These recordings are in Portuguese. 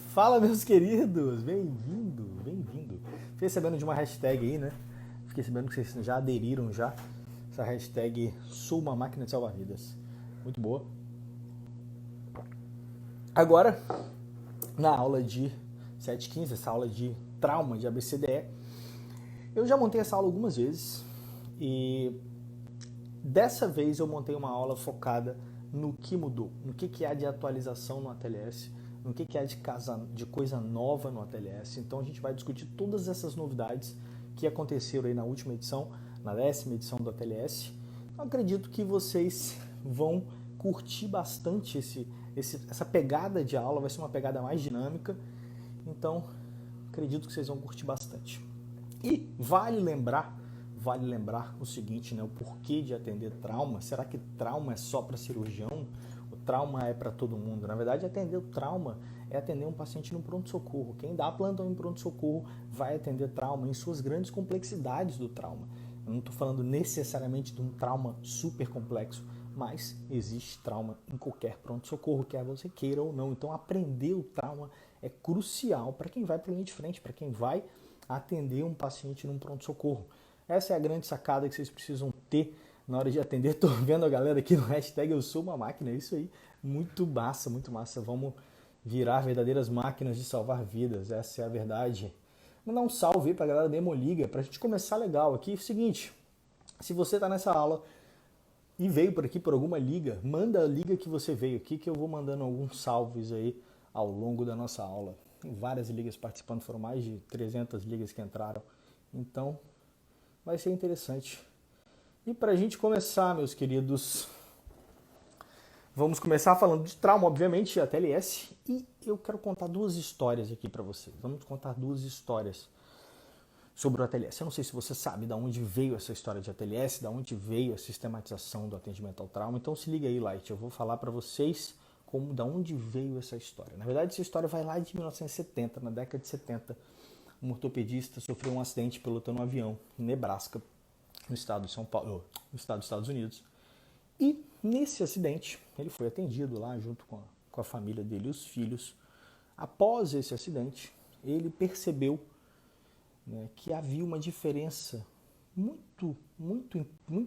Fala, meus queridos! Bem-vindo, bem-vindo. Fiquei sabendo de uma hashtag aí, né? Fiquei sabendo que vocês já aderiram já. Essa hashtag Sou uma máquina de salvar vidas. Muito boa. Agora, na aula de 715, essa aula de trauma de ABCDE, eu já montei essa aula algumas vezes e dessa vez eu montei uma aula focada no que mudou, no que há de atualização no ATLS, no que há de coisa nova no ATLS. Então a gente vai discutir todas essas novidades que aconteceram aí na última edição, na 10ª edição do ATLS. Eu acredito que vocês vão curtir bastante essa pegada de aula, vai ser uma pegada mais dinâmica, então acredito que vocês vão curtir bastante. E vale lembrar o seguinte, né, o porquê de atender trauma. Será que trauma é só para cirurgião? O trauma é para todo mundo? Na verdade, atender o trauma é atender um paciente no pronto-socorro. Quem dá plantão em pronto-socorro vai atender trauma em suas grandes complexidades do trauma. Eu não estou falando necessariamente de um trauma super complexo, mas existe trauma em qualquer pronto-socorro, quer você queira ou não. Então, aprender o trauma é crucial para quem vai para a linha de frente, para quem vai atender um paciente num pronto-socorro. Essa é a grande sacada que vocês precisam ter na hora de atender. Tô vendo a galera aqui no hashtag Eu Sou Uma Máquina, é isso aí. Muito massa, muito massa. Vamos virar verdadeiras máquinas de salvar vidas, essa é a verdade. Mandar um salve aí pra galera da Hemoliga, pra gente começar legal aqui. É o seguinte, se você tá nessa aula e veio por aqui por alguma liga, manda a liga que você veio aqui, que eu vou mandando alguns salves aí ao longo da nossa aula. Tem várias ligas participando, foram mais de 300 ligas que entraram. Então, vai ser interessante. E para a gente começar, meus queridos, vamos começar falando de trauma, obviamente, ATLS. E eu quero contar duas histórias aqui para vocês. Vamos contar duas histórias sobre o ATLS. Eu não sei se você sabe de onde veio essa história de ATLS, de onde veio a sistematização do atendimento ao trauma. Então se liga aí, Light. Eu vou falar para vocês de onde veio essa história. Na verdade, essa história vai lá de 1970, na década de 70. Um ortopedista sofreu um acidente pilotando um avião em Nebraska, no estado de São Paulo, no estado dos Estados Unidos. E nesse acidente, ele foi atendido lá junto com a família dele e os filhos. Após esse acidente, ele percebeu, né, que havia uma diferença muito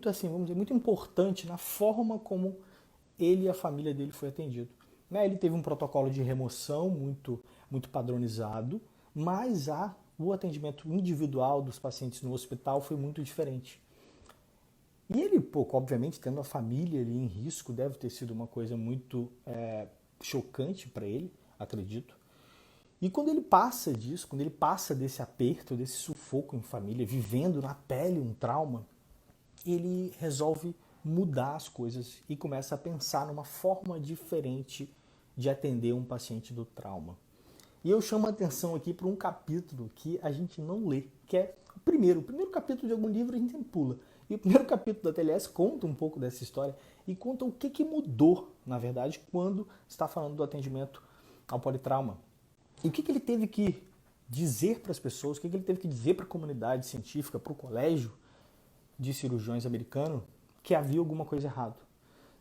assim, vamos dizer, muito importante na forma como ele e a família dele foi atendido. Né, ele teve um protocolo de remoção muito padronizado, mas o atendimento individual dos pacientes no hospital foi muito diferente. E ele, obviamente, tendo a família ali em risco, deve ter sido uma coisa muito chocante para ele, acredito. E quando ele passa disso, quando ele passa desse aperto, desse sufoco em família, vivendo na pele um trauma, ele resolve mudar as coisas e começa a pensar numa forma diferente de atender um paciente do trauma. E eu chamo a atenção aqui para um capítulo que a gente não lê, que é o primeiro capítulo de algum livro a gente pula. E o primeiro capítulo da TLS conta um pouco dessa história e conta o que mudou, na verdade, quando está falando do atendimento ao politrauma. E o que ele teve que dizer para as pessoas, o que ele teve que dizer para a comunidade científica, para o colégio de cirurgiões americano, que havia alguma coisa errada.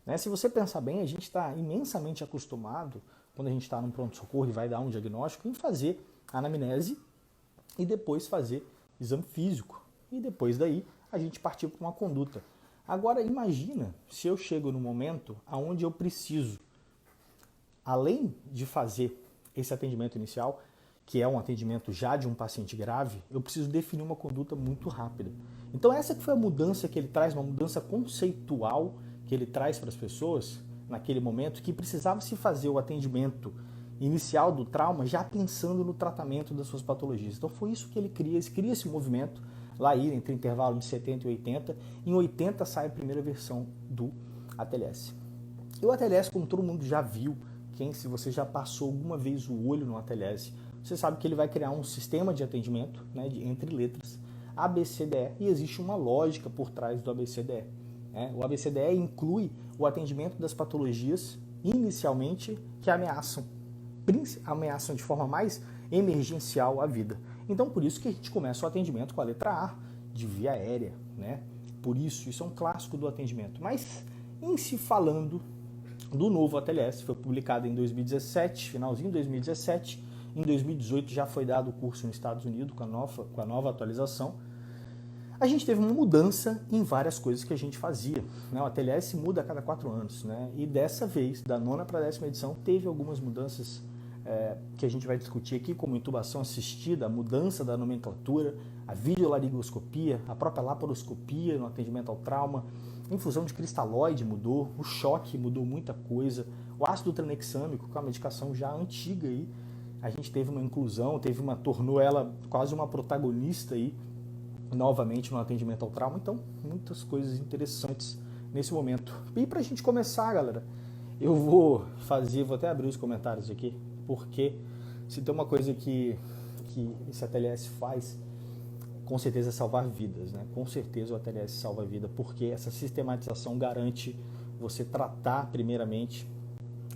Né? Se você pensar bem, a gente está imensamente acostumado, quando a gente está num pronto-socorro e vai dar um diagnóstico, em fazer anamnese e depois fazer exame físico. E depois daí a gente partiu para uma conduta. Agora imagina se eu chego no momento onde eu preciso, além de fazer esse atendimento inicial, que é um atendimento já de um paciente grave, eu preciso definir uma conduta muito rápida. Então essa que foi a mudança que ele traz, uma mudança conceitual que ele traz para as pessoas naquele momento, que precisava se fazer o atendimento inicial do trauma já pensando no tratamento das suas patologias. Então foi isso que ele cria esse movimento, lá aí entre intervalo de 70 e 80. Em 80 sai a primeira versão do ATLS. E o ATLS, como todo mundo já viu, se você já passou alguma vez o olho no ATLS, você sabe que ele vai criar um sistema de atendimento, né, entre letras, ABCDE, e existe uma lógica por trás do ABCDE. O ABCDE inclui o atendimento das patologias, inicialmente, que ameaçam de forma mais emergencial a vida. Então, por isso que a gente começa o atendimento com a letra A, de via aérea. Né? Por isso é um clássico do atendimento. Mas, em se falando do novo ATLS, foi publicado em 2017, finalzinho de 2017, Em 2018 já foi dado o curso nos Estados Unidos com a nova atualização. A gente teve uma mudança em várias coisas que a gente fazia, né? O ATLS muda a cada 4 anos, né? E dessa vez, da 9ª para a 10ª edição, teve algumas mudanças que a gente vai discutir aqui, como intubação assistida, a mudança da nomenclatura, a videolaringoscopia, a própria laparoscopia no atendimento ao trauma, a infusão de cristalóide mudou, o choque mudou muita coisa, o ácido tranexâmico, com a medicação já antiga aí, a gente teve uma inclusão, tornou ela quase uma protagonista aí, novamente no atendimento ao trauma. Então, muitas coisas interessantes nesse momento. E para a gente começar, galera, eu vou até abrir os comentários aqui, porque se tem uma coisa que esse ATLS faz, com certeza é salvar vidas, né? Com certeza o ATLS salva a vida, porque essa sistematização garante você tratar primeiramente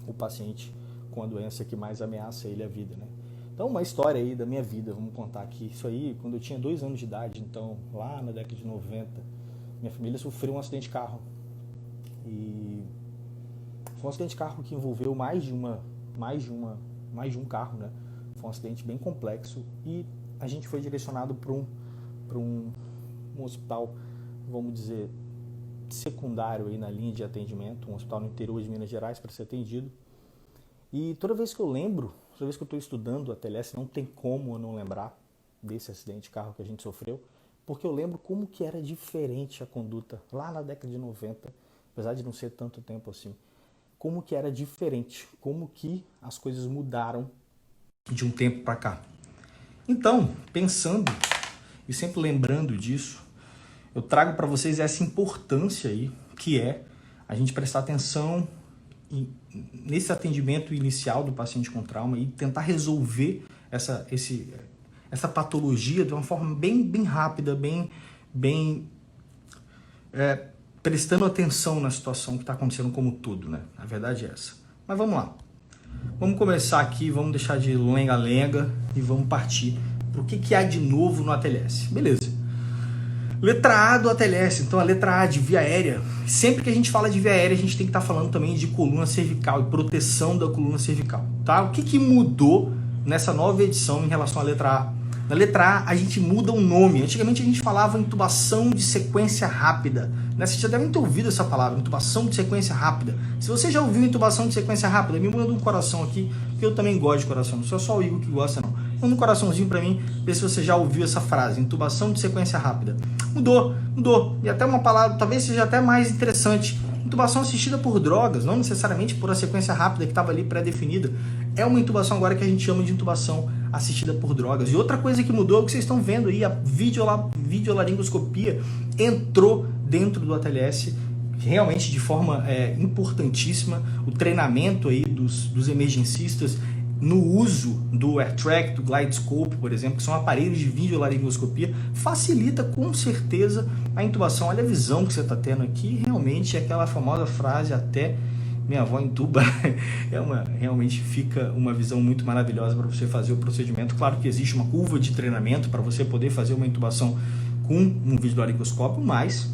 o paciente com a doença que mais ameaça ele a vida, né? Então, uma história aí da minha vida, vamos contar aqui. Isso aí, quando eu tinha 2 anos de idade, então, lá na década de 90, minha família sofreu um acidente de carro. E foi um acidente de carro que envolveu mais de um carro, né? Foi um acidente bem complexo e a gente foi direcionado para um hospital, vamos dizer, secundário aí na linha de atendimento, um hospital no interior de Minas Gerais para ser atendido. E toda vez que eu estou estudando a ATLS, não tem como eu não lembrar desse acidente de carro que a gente sofreu, porque eu lembro como que era diferente a conduta lá na década de 90, apesar de não ser tanto tempo assim, como que era diferente, como que as coisas mudaram de um tempo para cá. Então, pensando e sempre lembrando disso, eu trago para vocês essa importância aí, que é a gente prestar atenção nesse atendimento inicial do paciente com trauma e tentar resolver essa patologia de uma forma bem rápida, prestando atenção na situação que está acontecendo como todo, né? A verdade é essa. Mas vamos lá. Vamos começar aqui, vamos deixar de lenga-lenga e vamos partir para o que há de novo no ATLS. Beleza. Letra A do ATLS, então a letra A de via aérea. Sempre que a gente fala de via aérea, a gente tem que estar falando também de coluna cervical e proteção da coluna cervical, tá? O que mudou nessa nova edição em relação à letra A? Na letra A, a gente muda o nome. Antigamente a gente falava intubação de sequência rápida. Né? Vocês já devem ter ouvido essa palavra, intubação de sequência rápida. Se você já ouviu intubação de sequência rápida, me manda um coração aqui, porque eu também gosto de coração. Não sou só o Igor que gosta, não. Manda um coraçãozinho pra mim, ver se você já ouviu essa frase, intubação de sequência rápida. Mudou. E até uma palavra, talvez seja até mais interessante. Intubação assistida por drogas, não necessariamente por a sequência rápida que estava ali pré-definida. É uma intubação agora que a gente chama de intubação assistida por drogas. E outra coisa que mudou é o que vocês estão vendo aí, a videolaringoscopia entrou dentro do ATLS realmente de forma importantíssima. O treinamento aí dos emergencistas no uso do AirTrack, do GlideScope, por exemplo, que são aparelhos de videolaringoscopia, facilita com certeza a intubação. Olha a visão que você está tendo aqui, realmente é aquela famosa frase, até minha avó intuba, realmente fica uma visão muito maravilhosa para você fazer o procedimento. Claro que existe uma curva de treinamento para você poder fazer uma intubação com um videolaringoscópio, mas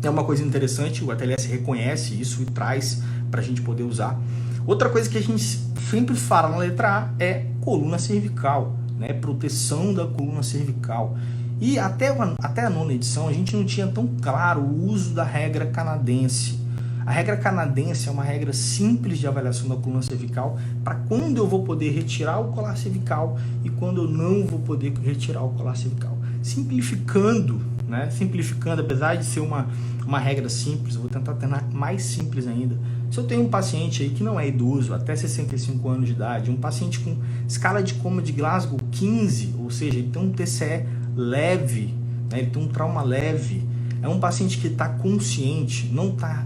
é uma coisa interessante, o ATLS reconhece isso e traz para a gente poder usar. Outra coisa que a gente sempre fala na letra A é coluna cervical, né? Proteção da coluna cervical. E até a 9ª edição a gente não tinha tão claro o uso da regra canadense. A regra canadense é uma regra simples de avaliação da coluna cervical para quando eu vou poder retirar o colar cervical e quando eu não vou poder retirar o colar cervical. Simplificando, né? Simplificando, apesar de ser uma regra simples, eu vou tentar tornar mais simples ainda. Se eu tenho um paciente aí que não é idoso, até 65 anos de idade, um paciente com escala de coma de Glasgow 15, ou seja, ele tem um TCE leve, né? Ele tem um trauma leve, é um paciente que está consciente, não está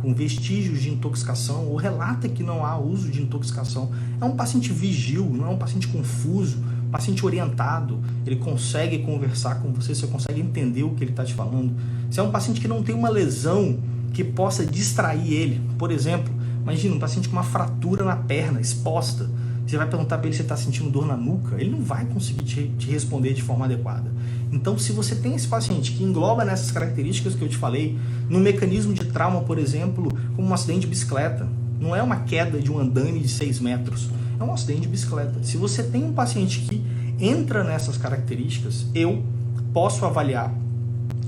com vestígios de intoxicação ou relata que não há uso de intoxicação, é um paciente vigil, não é um paciente confuso, paciente orientado, ele consegue conversar com você consegue entender o que ele está te falando. Se é um paciente que não tem uma lesão que possa distrair ele, por exemplo, imagina um paciente com uma fratura na perna exposta, você vai perguntar para ele se está sentindo dor na nuca, ele não vai conseguir te responder de forma adequada. Então, se você tem esse paciente que engloba nessas características que eu te falei, no mecanismo de trauma, por exemplo, como um acidente de bicicleta, não é uma queda de um andame de 6 metros, é é um acidente de bicicleta. Se você tem um paciente que entra nessas características, eu posso avaliar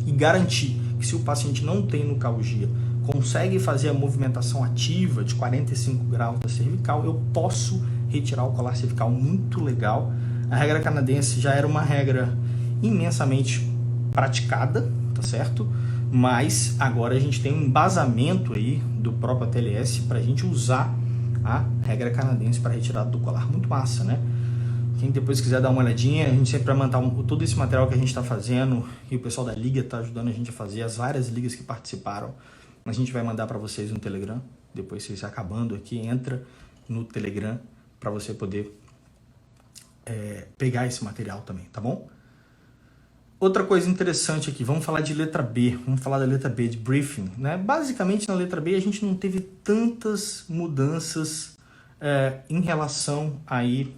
e garantir que se o paciente não tem nucalgia, consegue fazer a movimentação ativa de 45 graus da cervical, eu posso retirar o colar cervical. Muito legal. A regra canadense já era uma regra imensamente praticada, tá certo? Mas agora a gente tem um embasamento aí do próprio ATLS para a gente usar a regra canadense para retirada do colar. Muito massa, né? Quem depois quiser dar uma olhadinha, a gente sempre vai mandar todo esse material que a gente está fazendo e o pessoal da liga está ajudando a gente a fazer, as várias ligas que participaram, a gente vai mandar para vocês no Telegram. Depois vocês acabando aqui, entra no Telegram para você poder pegar esse material também, tá bom? Outra coisa interessante aqui, vamos falar de letra B, vamos falar da letra B, de briefing, né? Basicamente na letra B a gente não teve tantas mudanças em relação aí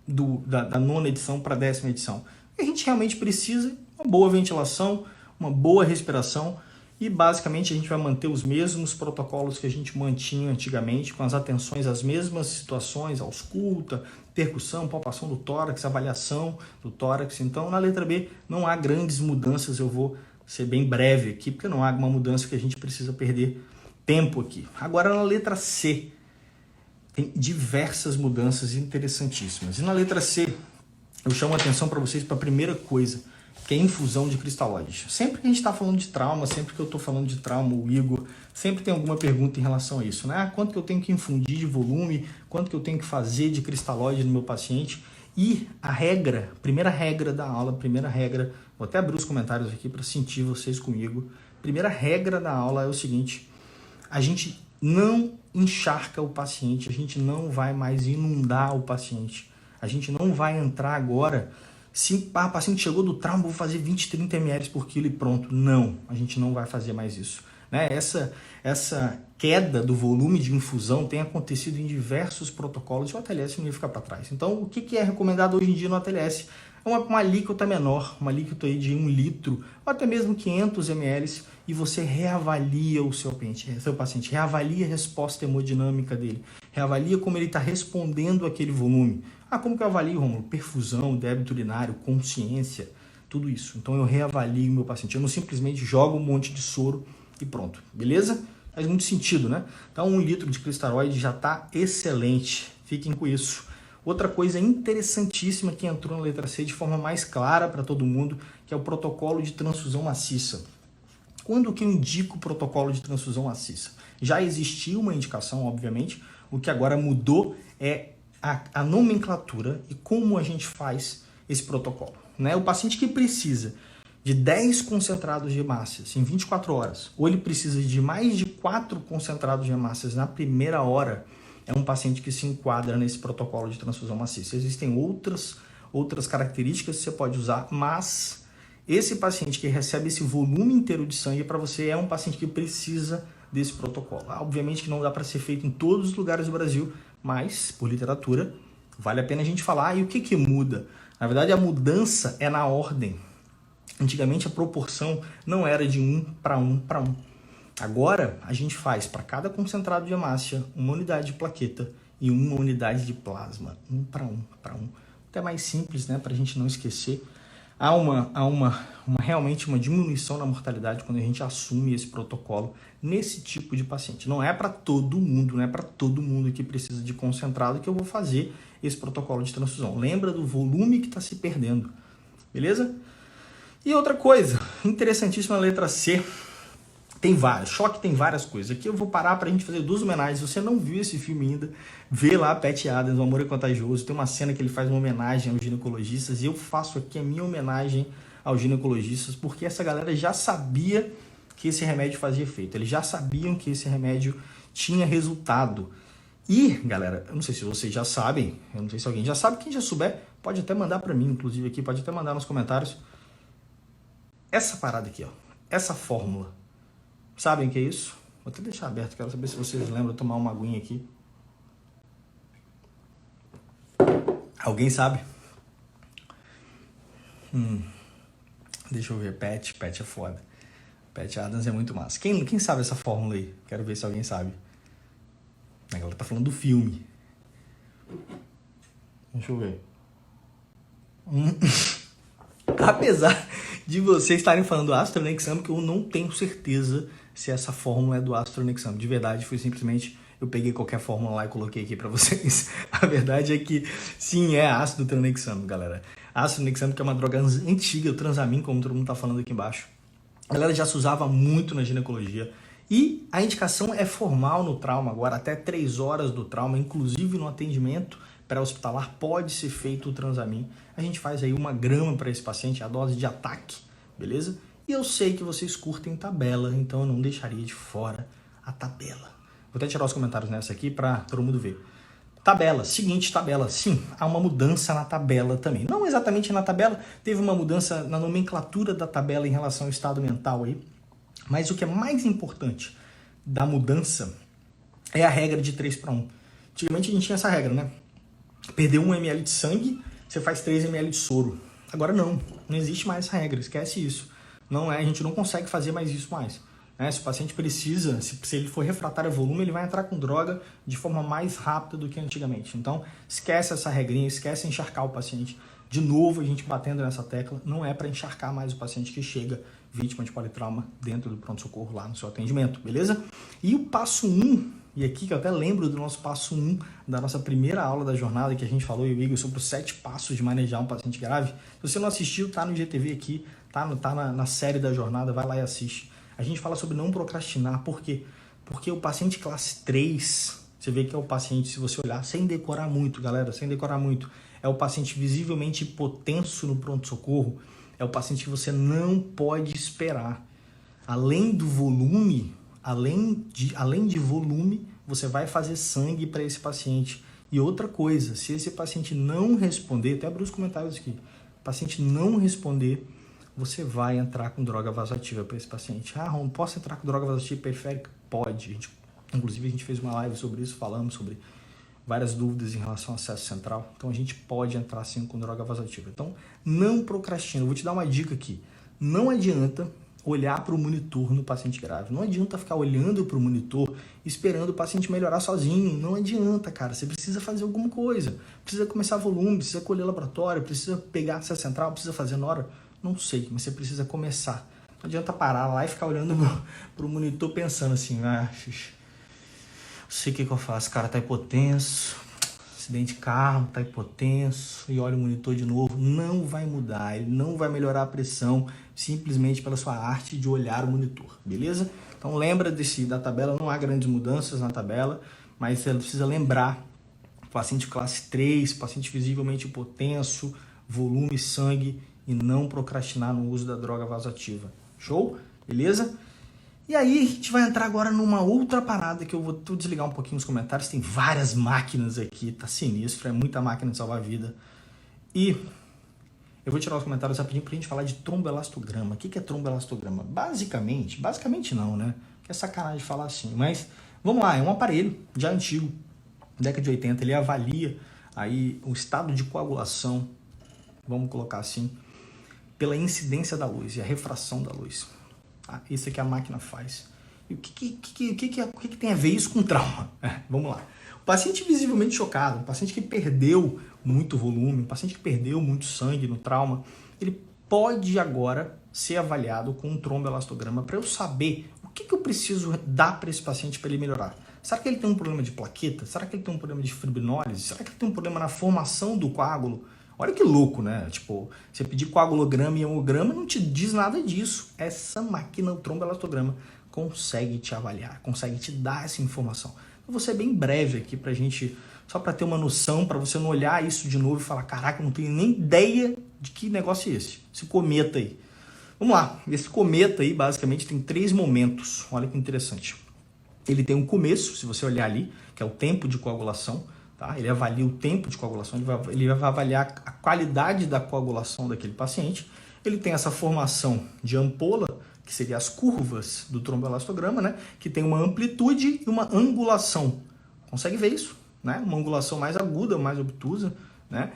da nona edição para a 10ª edição. A gente realmente precisa uma boa ventilação, uma boa respiração e basicamente a gente vai manter os mesmos protocolos que a gente mantinha antigamente, com as atenções às mesmas situações, ausculta, percussão, palpação do tórax, avaliação do tórax. Então na letra B não há grandes mudanças, eu vou ser bem breve aqui, porque não há uma mudança que a gente precisa perder tempo aqui. Agora na letra C, tem diversas mudanças interessantíssimas. E na letra C, eu chamo a atenção para vocês para a primeira coisa, que é a infusão de cristalóide. Sempre que a gente está falando de trauma, sempre que eu estou falando de trauma, o Igor, sempre tem alguma pergunta em relação a isso, né? Quanto que eu tenho que infundir de volume, quanto que eu tenho que fazer de cristalóide no meu paciente. E a regra, primeira regra da aula, vou até abrir os comentários aqui para sentir vocês comigo. Primeira regra da aula é o seguinte, a gente não encharca o paciente, a gente não vai mais inundar o paciente, a gente não vai entrar agora, se o paciente chegou do trauma, vou fazer 20, 30 ml por quilo e pronto. Não, a gente não vai fazer mais isso, né? Essa queda do volume de infusão tem acontecido em diversos protocolos e o ATLS não ia ficar para trás. Então, o que é recomendado hoje em dia no ATLS? É uma alíquota menor, uma alíquota aí de 1 litro, ou até mesmo 500 ml, e você reavalia o seu paciente, reavalia a resposta hemodinâmica dele, reavalia como ele está respondendo àquele volume. Como que eu avalio, Romulo? Perfusão, débito urinário, consciência, tudo isso. Então eu reavalio o meu paciente, eu não simplesmente jogo um monte de soro e pronto, beleza? Faz muito sentido, né? Então 1 litro de cristalóide já está excelente, fiquem com isso. Outra coisa interessantíssima que entrou na letra C de forma mais clara para todo mundo, que é o protocolo de transfusão maciça. Quando que eu indico o protocolo de transfusão maciça? Já existia uma indicação, obviamente, o que agora mudou é a nomenclatura e como a gente faz esse protocolo, né? O paciente que precisa de 10 concentrados de hemácias em 24 horas, ou ele precisa de mais de 4 concentrados de hemácias na primeira hora, é um paciente que se enquadra nesse protocolo de transfusão maciça. Existem outras características que você pode usar, mas esse paciente que recebe esse volume inteiro de sangue para você é um paciente que precisa desse protocolo. Obviamente que não dá para ser feito em todos os lugares do Brasil, mas por literatura vale a pena a gente falar. E o que muda? Na verdade, a mudança é na ordem. Antigamente a proporção não era de 1 para 1 para 1. Agora a gente faz para cada concentrado de hemácia 1 unidade de plaqueta e 1 unidade de plasma, 1 para 1 para 1. Até mais simples, né, para a gente não esquecer. Há realmente uma diminuição na mortalidade quando a gente assume esse protocolo nesse tipo de paciente. Não é para todo mundo, não é para todo mundo que precisa de concentrado que eu vou fazer esse protocolo de transfusão. Lembra do volume que está se perdendo, beleza? E outra coisa interessantíssima na letra C, tem várias coisas. Aqui eu vou parar para a gente fazer 2 homenagens. Se você não viu esse filme ainda, vê lá Pat Adams, O Amor é Contagioso. Tem uma cena que ele faz uma homenagem aos ginecologistas e eu faço aqui a minha homenagem aos ginecologistas porque essa galera já sabia que esse remédio fazia efeito. Eles já sabiam que esse remédio tinha resultado. E, galera, eu não sei se vocês já sabem, eu não sei se alguém já sabe, quem já souber pode até mandar para mim, inclusive aqui, pode até mandar nos comentários. Essa parada aqui, ó, essa fórmula. Sabem o que é isso? Vou até deixar aberto, quero saber se vocês lembram de tomar uma aguinha aqui. Alguém sabe? Deixa eu ver, Pat é foda. Pat Adams é muito massa. Quem sabe essa fórmula aí? Quero ver se alguém sabe. A galera tá falando do filme. Deixa eu ver. Apesar de vocês estarem falando do Astronexame, que eu não tenho certeza se essa fórmula é do Astronexame. De verdade, foi simplesmente... eu peguei qualquer fórmula lá e coloquei aqui pra vocês. A verdade é que sim, é ácido tranexame, galera. Ácido tranexame, que é uma droga antiga, o Transamin, como todo mundo tá falando aqui embaixo. A galera já se usava muito na ginecologia. E a indicação é formal no trauma agora, até 3 horas do trauma, inclusive no atendimento pré-hospitalar pode ser feito o Transamin. A gente faz aí 1 grama para esse paciente, a dose de ataque, beleza? E eu sei que vocês curtem tabela, então eu não deixaria de fora a tabela. Vou até tirar os comentários nessa aqui para todo mundo ver. Tabela, seguinte tabela, sim, há uma mudança na tabela também. Não exatamente na tabela, teve uma mudança na nomenclatura da tabela em relação ao estado mental aí. Mas o que é mais importante da mudança é a regra de 3:1. Antigamente a gente tinha essa regra, né? Perdeu 1 ml de sangue, você faz 3 ml de soro. Agora não existe mais essa regra, esquece isso. Não é, a gente não consegue fazer mais isso mais. Se o paciente precisa, se ele for refratário a volume, ele vai entrar com droga de forma mais rápida do que antigamente. Então, esquece essa regrinha, esquece encharcar o paciente. De novo, a gente batendo nessa tecla, não é para encharcar mais o paciente que chega vítima de politrauma dentro do pronto-socorro lá no seu atendimento, beleza? E o passo 1, e aqui que eu até lembro do nosso passo 1 da nossa primeira aula da jornada, que a gente falou, eu e o Igor, sobre os 7 passos de manejar um paciente grave. Se você não assistiu, tá no IGTV aqui, tá na série da jornada, vai lá e assiste. A gente fala sobre não procrastinar, por quê? Porque o paciente classe 3, você vê que é o paciente, se você olhar, sem decorar muito, galera, sem decorar muito, é o paciente visivelmente hipotenso no pronto-socorro, é o paciente que você não pode esperar. Além do volume, além de volume, você vai fazer sangue para esse paciente. E outra coisa, se esse paciente não responder, até abri os comentários aqui, o paciente não responder, você vai entrar com droga vasoativa para esse paciente. Ah, Ron, posso entrar com droga vasoativa periférica? Pode. Inclusive, a gente fez uma live sobre isso, falamos sobre várias dúvidas em relação ao acesso central. Então, a gente pode entrar sim com droga vasoativa. Então, não procrastina. Eu vou te dar uma dica aqui. Não adianta olhar para o monitor no paciente grave. Não adianta ficar olhando para o monitor esperando o paciente melhorar sozinho. Não adianta, cara. Você precisa fazer alguma coisa. Precisa começar volume, precisa colher laboratório, precisa pegar acesso central, precisa fazer na hora. Não sei, mas você precisa começar. Não adianta parar lá e ficar olhando pro monitor pensando assim, sei o que eu faço, cara tá hipotenso, acidente de carro, tá hipotenso, e olha o monitor de novo. Não vai mudar, ele não vai melhorar a pressão simplesmente pela sua arte de olhar o monitor, beleza? Então lembra da tabela, não há grandes mudanças na tabela, mas você precisa lembrar, paciente classe 3, paciente visivelmente hipotenso, volume, sangue, e não procrastinar no uso da droga vasoativa. Show? Beleza? E aí a gente vai entrar agora numa outra parada que eu vou desligar um pouquinho os comentários. Tem várias máquinas aqui, tá sinistro, é muita máquina de salvar a vida. E eu vou tirar os comentários rapidinho pra gente falar de tromboelastograma. O que é tromboelastograma? Basicamente não, né? Que é sacanagem falar assim, mas vamos lá, é um aparelho já antigo, década de 80, ele avalia aí o estado de coagulação, vamos colocar assim, pela incidência da luz e a refração da luz. Isso é que a máquina faz. E o que tem a ver isso com trauma? Vamos lá. O paciente visivelmente chocado, um paciente que perdeu muito volume, um paciente que perdeu muito sangue no trauma, ele pode agora ser avaliado com um tromboelastograma para eu saber o que eu preciso dar para esse paciente para ele melhorar. Será que ele tem um problema de plaqueta? Será que ele tem um problema de fibrinólise? Será que ele tem um problema na formação do coágulo? Olha que louco, né? Tipo, você pedir coagulograma e hemograma não te diz nada disso. Essa máquina, o tromboelastograma, consegue te avaliar, consegue te dar essa informação. Eu vou ser bem breve aqui pra gente, só para ter uma noção, para você não olhar isso de novo e falar, caraca, eu não tenho nem ideia de que negócio é esse cometa aí. Vamos lá, esse cometa aí basicamente tem 3 momentos, olha que interessante. Ele tem um começo, se você olhar ali, que é o tempo de coagulação, tá? Ele avalia o tempo de coagulação, ele vai avaliar a qualidade da coagulação daquele paciente. Ele tem essa formação de ampola, que seria as curvas do tromboelastograma, né? Que tem uma amplitude e uma angulação. Consegue ver isso? Né? Uma angulação mais aguda, mais obtusa, né?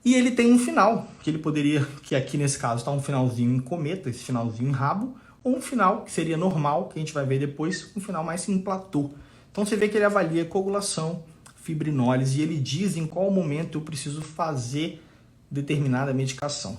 E ele tem um final, que ele poderia, que aqui nesse caso está um finalzinho em cometa, esse finalzinho em rabo, ou um final que seria normal, que a gente vai ver depois, um final mais em platô. Então você vê que ele avalia coagulação, fibrinólise e ele diz em qual momento eu preciso fazer determinada medicação.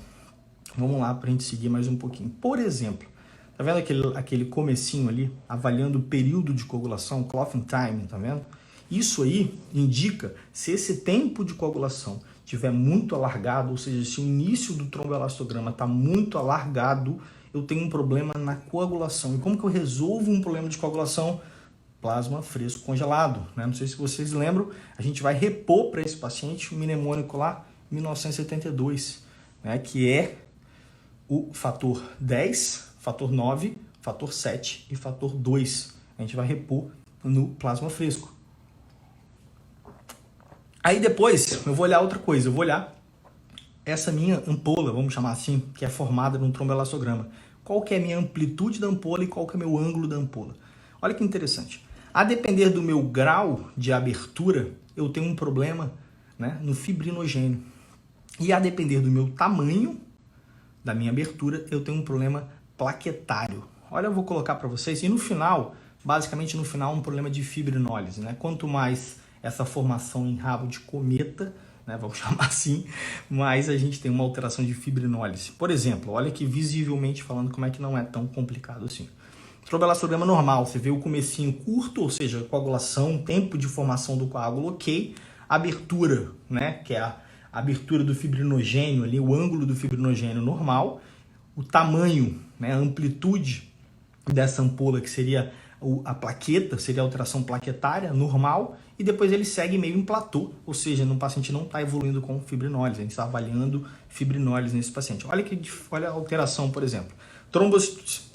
Vamos lá para a gente seguir mais um pouquinho. Por exemplo, tá vendo aquele comecinho ali, avaliando o período de coagulação, clotting time, tá vendo? Isso aí indica se esse tempo de coagulação estiver muito alargado, ou seja, se o início do tromboelastograma está muito alargado, eu tenho um problema na coagulação. E como que eu resolvo um problema de coagulação? Plasma fresco congelado, né? Não sei se vocês lembram, a gente vai repor para esse paciente o mnemônico lá, 1972, né? Que é o fator 10, fator 9, fator 7 e fator 2. A gente vai repor no plasma fresco. Aí depois eu vou olhar outra coisa, eu vou olhar essa minha ampola, vamos chamar assim, que é formada num tromboelastograma. Qual que é a minha amplitude da ampola e qual que é o meu ângulo da ampola? Olha que interessante. A depender do meu grau de abertura, eu tenho um problema, né, no fibrinogênio. E a depender do meu tamanho, da minha abertura, eu tenho um problema plaquetário. Olha, eu vou colocar para vocês. E no final, basicamente no final, um problema de fibrinólise, né? Quanto mais essa formação em rabo de cometa, né, vamos chamar assim, mais a gente tem uma alteração de fibrinólise. Por exemplo, olha aqui visivelmente falando como é que não é tão complicado assim. Tromboelastograma normal, você vê o comecinho curto, ou seja, coagulação, tempo de formação do coágulo ok, abertura, né, que é a abertura do fibrinogênio ali, o ângulo do fibrinogênio normal, o tamanho, né, a amplitude dessa ampola, que seria a plaqueta, seria a alteração plaquetária normal, e depois ele segue meio em platô, ou seja, no paciente não está evoluindo com fibrinólise, a gente está avaliando fibrinólise nesse paciente. Olha a alteração, por exemplo.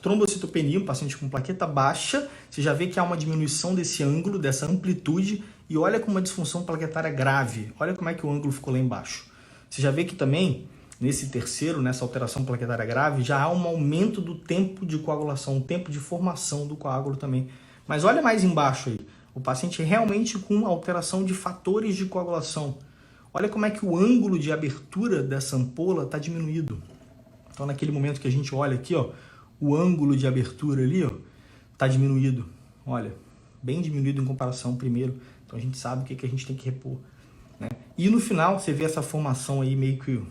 Trombocitopenia, um paciente com plaqueta baixa, você já vê que há uma diminuição desse ângulo, dessa amplitude, e olha com uma disfunção plaquetária grave. Olha como é que o ângulo ficou lá embaixo. Você já vê que também, nesse terceiro, nessa alteração plaquetária grave, já há um aumento do tempo de coagulação, o tempo de formação do coágulo também. Mas olha mais embaixo aí, o paciente realmente com alteração de fatores de coagulação. Olha como é que o ângulo de abertura dessa ampola está diminuído. Então, naquele momento que a gente olha aqui, ó, o ângulo de abertura ali, ó, tá diminuído. Olha, bem diminuído em comparação ao primeiro. Então, a gente sabe o que a gente tem que repor, né? E no final, você vê essa formação aí meio que,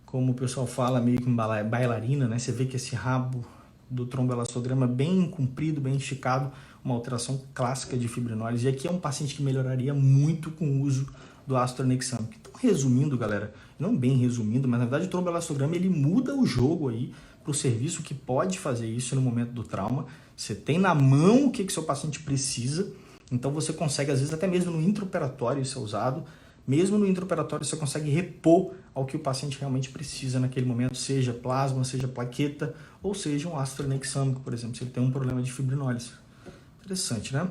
como o pessoal fala, meio que bailarina, né? Você vê que esse rabo do tromboelastograma bem comprido, bem esticado, uma alteração clássica de fibrinólise. E aqui é um paciente que melhoraria muito com o uso do ácido tranexâmico. Então, resumindo, galera, não bem resumindo, mas na verdade o tromboelastograma ele muda o jogo aí para o serviço que pode fazer isso no momento do trauma. Você tem na mão o que seu paciente precisa, então você consegue, às vezes, até mesmo no intraoperatório isso é usado, mesmo no intraoperatório você consegue repor ao que o paciente realmente precisa naquele momento, seja plasma, seja plaqueta, ou seja um ácido tranexâmico, por exemplo, se ele tem um problema de fibrinólise. Interessante, né?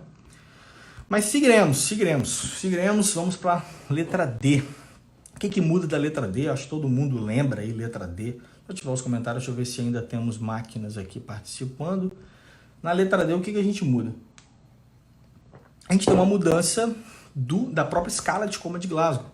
Mas seguiremos, vamos para a letra D. O que muda da letra D? Acho que todo mundo lembra aí, letra D. Deixa eu ativar os comentários, deixa eu ver se ainda temos máquinas aqui participando. Na letra D, o que a gente muda? A gente tem uma mudança da própria escala de coma de Glasgow.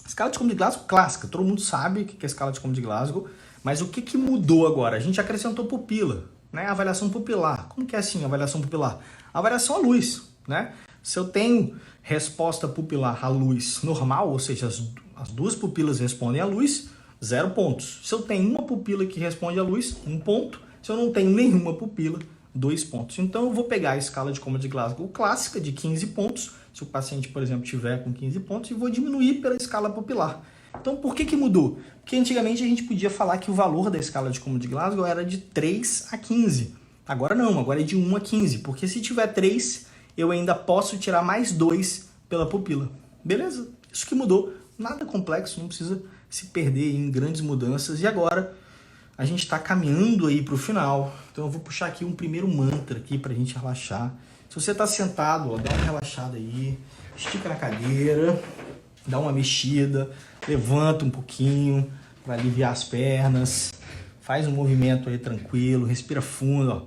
A escala de coma de Glasgow clássica, todo mundo sabe o que é a escala de coma de Glasgow, mas o que mudou agora? A gente acrescentou pupila, né? A avaliação pupilar. Como que é assim a avaliação pupilar? A avaliação à luz, né? Se eu tenho resposta pupilar à luz normal, ou seja, as duas pupilas respondem à luz, 0 pontos. Se eu tenho uma pupila que responde à luz, 1 ponto. Se eu não tenho nenhuma pupila, 2 pontos. Então eu vou pegar a escala de coma de Glasgow clássica de 15 pontos, se o paciente, por exemplo, tiver com 15 pontos, e vou diminuir pela escala pupilar. Então por que mudou? Porque antigamente a gente podia falar que o valor da escala de coma de Glasgow era de 3 a 15. Agora não, agora é de 1 a 15, porque se tiver 3, eu ainda posso tirar mais 2 pela pupila. Beleza? Isso que mudou. Nada complexo, não precisa se perder em grandes mudanças. E agora a gente está caminhando aí para o final. Então eu vou puxar aqui um primeiro mantra aqui para a gente relaxar. Se você está sentado, ó, dá uma relaxada aí, estica na cadeira, dá uma mexida, levanta um pouquinho para aliviar as pernas, faz um movimento aí tranquilo, respira fundo, ó.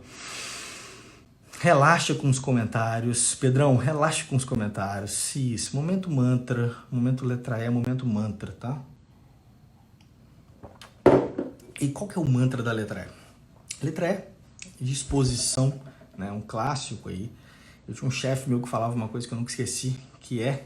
Relaxa com os comentários. Pedrão, relaxa com os comentários. Isso, momento mantra, momento letra E, momento mantra, tá? E qual que é o mantra da letra E? Letra E, disposição, né? Um clássico aí. Eu tinha um chefe meu que falava uma coisa que eu nunca esqueci, que é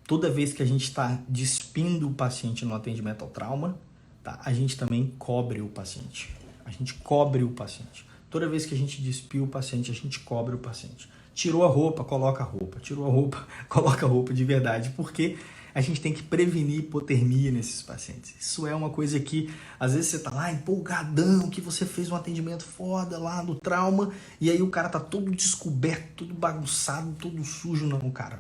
toda vez que a gente está despindo o paciente no atendimento ao trauma, tá? A gente também cobre o paciente. A gente cobre o paciente. Toda vez que a gente despiu o paciente, a gente cobre o paciente. Tirou a roupa, coloca a roupa. Tirou a roupa, coloca a roupa de verdade. Porque a gente tem que prevenir hipotermia nesses pacientes. Isso é uma coisa que, às vezes, você tá lá empolgadão, que você fez um atendimento foda lá no trauma, e aí o cara tá todo descoberto, todo bagunçado, todo sujo. Não, cara.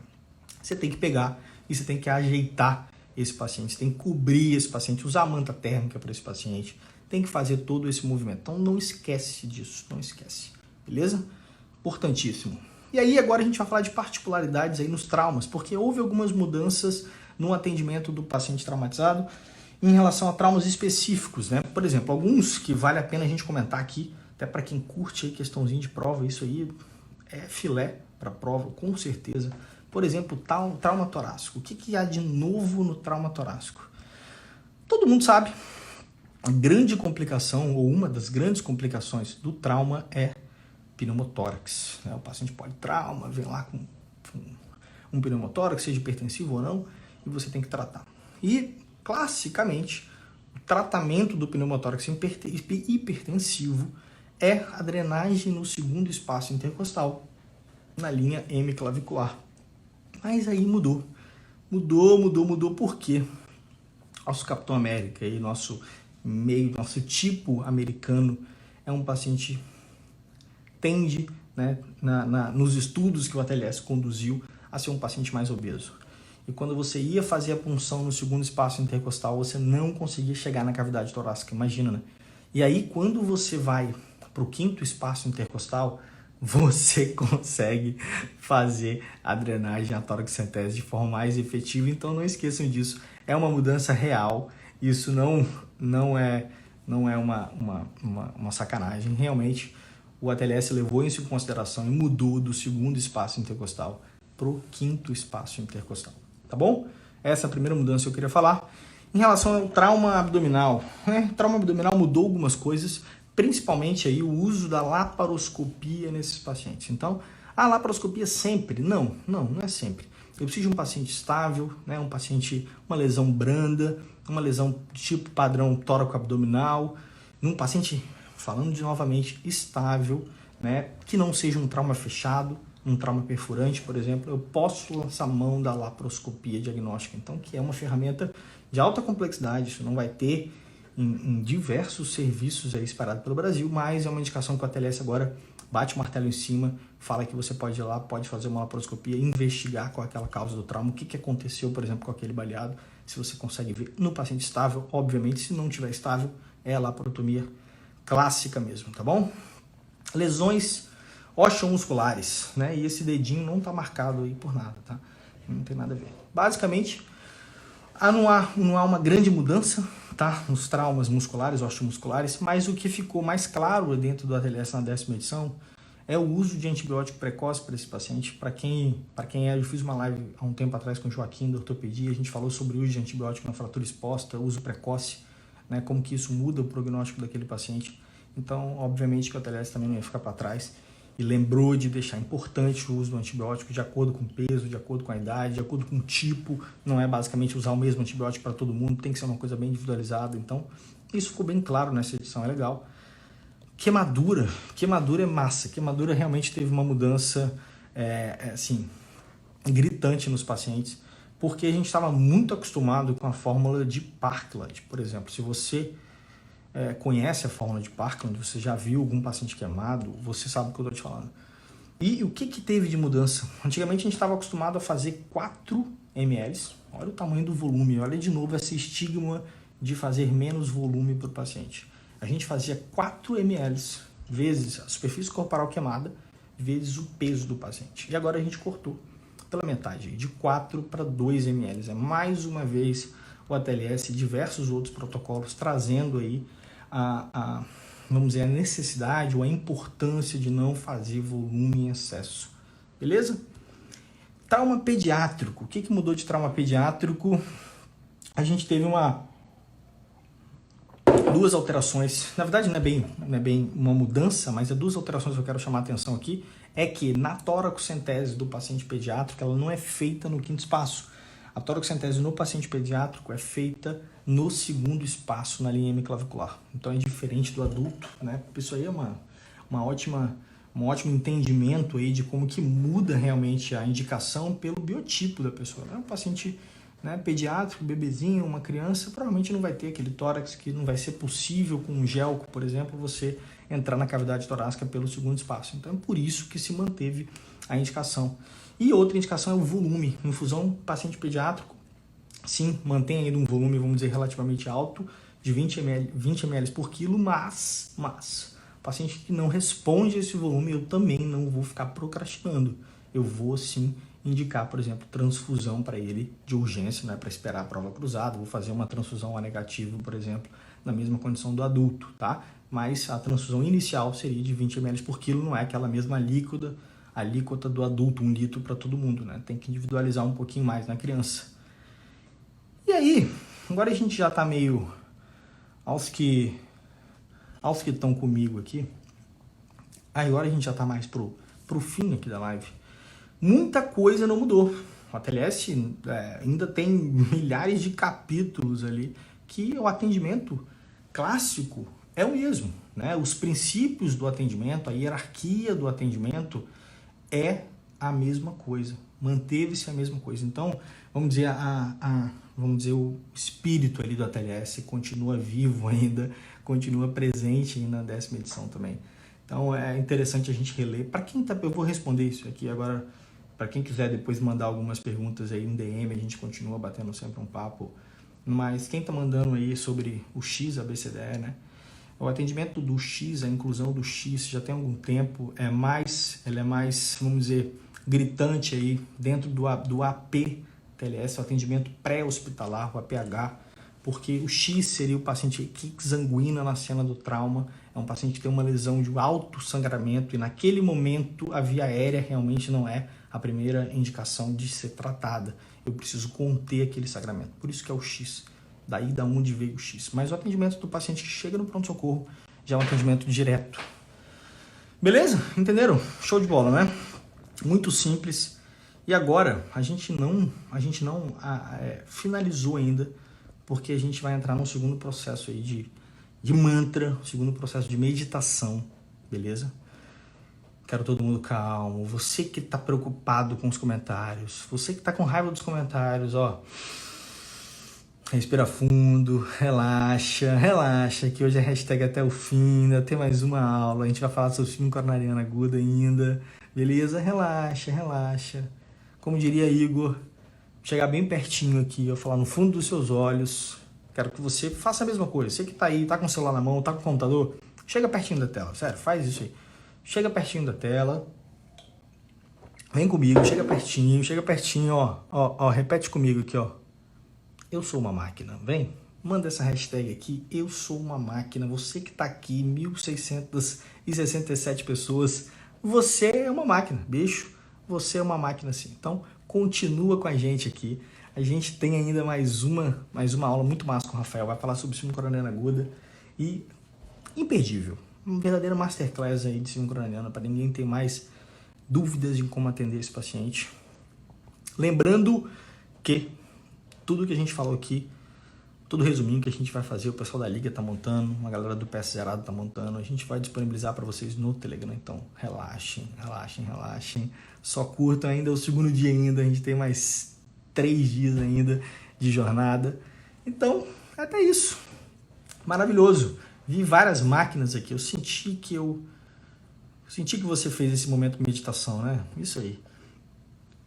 Você tem que pegar e você tem que ajeitar esse paciente, você tem que cobrir esse paciente, usar a manta térmica para esse paciente, tem que fazer todo esse movimento. Então não esquece disso, não esquece, beleza? Importantíssimo. E aí agora a gente vai falar de particularidades aí nos traumas, porque houve algumas mudanças no atendimento do paciente traumatizado em relação a traumas específicos, né? Por exemplo, alguns que vale a pena a gente comentar aqui, até para quem curte aí questãozinha de prova, isso aí é filé para prova, com certeza. Por exemplo, trauma torácico. O que há de novo no trauma torácico? Todo mundo sabe, a grande complicação, ou uma das grandes complicações do trauma é pneumotórax. O paciente politrauma, vem lá com um pneumotórax, seja hipertensivo ou não, e você tem que tratar. E, classicamente, o tratamento do pneumotórax hipertensivo é a drenagem no segundo espaço intercostal, na linha hemiclavicular. Mas aí mudou. Mudou por quê? Nosso Capitão América e nosso tipo americano é um paciente tende, né, nos estudos que o ATLS conduziu, a ser um paciente mais obeso. E quando você ia fazer a punção no segundo espaço intercostal, você não conseguia chegar na cavidade torácica, imagina, né? E aí quando você vai para o quinto espaço intercostal, você consegue fazer a drenagem, a toracocentese de forma mais efetiva. Então não esqueçam disso, é uma mudança real, isso não é uma sacanagem. Realmente o ATLS levou isso em consideração e mudou do segundo espaço intercostal para o quinto espaço intercostal, tá bom? Essa é a primeira mudança que eu queria falar. Em relação ao trauma abdominal, o trauma abdominal mudou algumas coisas, principalmente aí o uso da laparoscopia nesses pacientes. Então, a laparoscopia sempre? Não é sempre. Eu preciso de um paciente estável, né? Um paciente, uma lesão branda, uma lesão de tipo padrão tóraco-abdominal, um paciente, falando novamente, estável, né? Que não seja um trauma fechado, um trauma perfurante, por exemplo, eu posso lançar mão da laparoscopia diagnóstica, então, que é uma ferramenta de alta complexidade, isso não vai ter em diversos serviços aí espalhados pelo Brasil, mas é uma indicação que o ATLS agora bate o martelo em cima, fala que você pode ir lá, pode fazer uma laparoscopia, investigar qual é aquela causa do trauma, o que aconteceu, por exemplo, com aquele baleado, se você consegue ver no paciente estável, obviamente, se não estiver estável, é a laparotomia clássica mesmo, tá bom? Lesões osteomusculares, né? E esse dedinho não está marcado aí por nada, tá? Não tem nada a ver. Basicamente, não há uma grande mudança, tá? Nos traumas musculares, osteomusculares, mas o que ficou mais claro dentro do ATLS na 10ª edição é o uso de antibiótico precoce para esse paciente. Para quem eu fiz uma live há um tempo atrás com o Joaquim da ortopedia, a gente falou sobre o uso de antibiótico na fratura exposta, uso precoce, né? Como que isso muda o prognóstico daquele paciente. Então, obviamente que o ATLS também não ia ficar para trás e lembrou de deixar importante o uso do antibiótico de acordo com o peso, de acordo com a idade, de acordo com o tipo. Não é basicamente usar o mesmo antibiótico para todo mundo, tem que ser uma coisa bem individualizada. Então, isso ficou bem claro nessa edição, é legal. Queimadura é massa. Queimadura realmente teve uma mudança assim, gritante nos pacientes, porque a gente estava muito acostumado com a fórmula de Parkland. Por exemplo, se você conhece a fórmula de Parkland, você já viu algum paciente queimado, você sabe o que eu estou te falando. E o que teve de mudança? Antigamente a gente estava acostumado a fazer 4 ml, olha o tamanho do volume, olha de novo esse estigma de fazer menos volume para o paciente. A gente fazia 4 ml vezes a superfície corporal queimada, vezes o peso do paciente. E agora a gente cortou pela metade, de 4 para 2 ml. É mais uma vez o ATLS e diversos outros protocolos trazendo aí vamos dizer, a necessidade ou a importância de não fazer volume em excesso. Beleza? Trauma pediátrico. O que mudou de trauma pediátrico? A gente teve duas alterações. Na verdade, não é bem uma mudança, mas é 2 alterações que eu quero chamar a atenção aqui. É que na toracocentese do paciente pediátrico, ela não é feita no quinto espaço. A toracocentese no paciente pediátrico é feita no segundo espaço na linha hemiclavicular. Então é diferente do adulto, né? Isso aí é um ótimo entendimento aí de como que muda realmente a indicação pelo biotipo da pessoa. Um paciente, né, pediátrico, bebezinho, uma criança, provavelmente não vai ter aquele tórax, que não vai ser possível com um gelco, por exemplo, você entrar na cavidade torácica pelo segundo espaço. Então é por isso que se manteve a indicação. E outra indicação é o volume. Infusão paciente pediátrico, sim, mantém ainda um volume, vamos dizer, relativamente alto, de 20 ml por quilo, mas paciente que não responde a esse volume, eu também não vou ficar procrastinando. Eu vou, sim, indicar, por exemplo, transfusão para ele de urgência, não é para esperar a prova cruzada, vou fazer uma transfusão A negativo, por exemplo, na mesma condição do adulto, tá? Mas a transfusão inicial seria de 20 ml por quilo, não é aquela mesma alíquota do adulto, 1 litro para todo mundo, né? Tem que individualizar um pouquinho mais na criança. E aí, agora a gente já está meio aos que estão comigo aqui, agora a gente já está mais pro fim aqui da live. Muita coisa não mudou. O ATLS ainda tem milhares de capítulos ali que o atendimento clássico é o mesmo, né? Os princípios do atendimento, a hierarquia do atendimento é a mesma coisa, manteve-se a mesma coisa. Então, vamos dizer, o espírito ali do ATLS continua vivo ainda, continua presente na 10ª edição também. Então, é interessante a gente reler. Para quem tá, eu vou responder isso aqui agora, para quem quiser depois mandar algumas perguntas aí em DM, a gente continua batendo sempre um papo. Mas quem tá mandando aí sobre o X ABCDE, né? O atendimento do X, a inclusão do X já tem algum tempo, ela é mais, vamos dizer, gritante aí dentro do AP-TLS, o atendimento pré-hospitalar, o APH, porque o X seria o paciente que sanguina na cena do trauma, é um paciente que tem uma lesão de alto sangramento e naquele momento a via aérea realmente não é a primeira indicação de ser tratada. Eu preciso conter aquele sangramento, por isso que é o X. Daí da onde veio o X. Mas o atendimento do paciente que chega no pronto-socorro já é um atendimento direto. Beleza? Entenderam? Show de bola, né? Muito simples. E agora, a gente não finalizou ainda, porque a gente vai entrar num segundo processo aí de mantra, segundo processo de meditação, beleza? Quero todo mundo calmo. Você que tá preocupado com os comentários, você que tá com raiva dos comentários, ó... Respira fundo, relaxa, que hoje é hashtag até o fim, ainda tem mais uma aula, a gente vai falar sobre síndrome coronariana aguda ainda, beleza? Relaxa. Como diria Igor, chegar bem pertinho aqui, eu falar no fundo dos seus olhos, quero que você faça a mesma coisa, você que tá aí, tá com o celular na mão, tá com o computador, chega pertinho da tela, sério, faz isso aí. Chega pertinho da tela, vem comigo, chega pertinho, ó, repete comigo aqui, ó. Eu sou uma máquina, vem, manda essa hashtag aqui, eu sou uma máquina, você que tá aqui, 1.667 pessoas, você é uma máquina, bicho, você é uma máquina sim. Então, continua com a gente aqui, a gente tem ainda mais uma aula muito massa com o Rafael, vai falar sobre síndrome coronariana aguda e imperdível, uma verdadeira masterclass aí de síndrome coronariana, para ninguém ter mais dúvidas em como atender esse paciente. Lembrando que tudo que a gente falou aqui, todo resuminho que a gente vai fazer, o pessoal da Liga tá montando, uma galera do PS Zerado tá montando, a gente vai disponibilizar para vocês no Telegram, então relaxem, só curtam ainda o segundo dia ainda, a gente tem mais 3 dias ainda de jornada, então até isso, maravilhoso, vi várias máquinas aqui, eu senti que você fez esse momento de meditação, né, isso aí,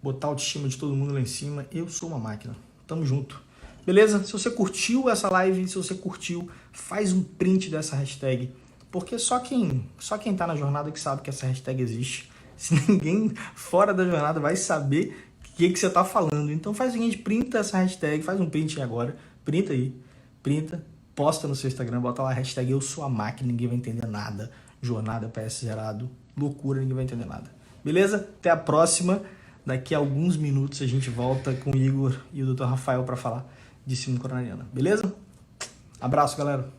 botar a autoestima de todo mundo lá em cima, eu sou uma máquina. Tamo junto. Beleza? Se você curtiu essa live, se você curtiu, faz um print dessa hashtag. Porque só quem tá na jornada que sabe que essa hashtag existe. Se ninguém fora da jornada vai saber o que você tá falando. Então faz o seguinte, printa essa hashtag, faz um print agora. Printa aí. Posta no seu Instagram, bota lá a hashtag eu sou a máquina, ninguém vai entender nada. Jornada PS Zerado, loucura, ninguém vai entender nada. Beleza? Até a próxima. Daqui a alguns minutos a gente volta com o Igor e o Dr. Rafael para falar de síndrome coronariana. Beleza? Abraço, galera!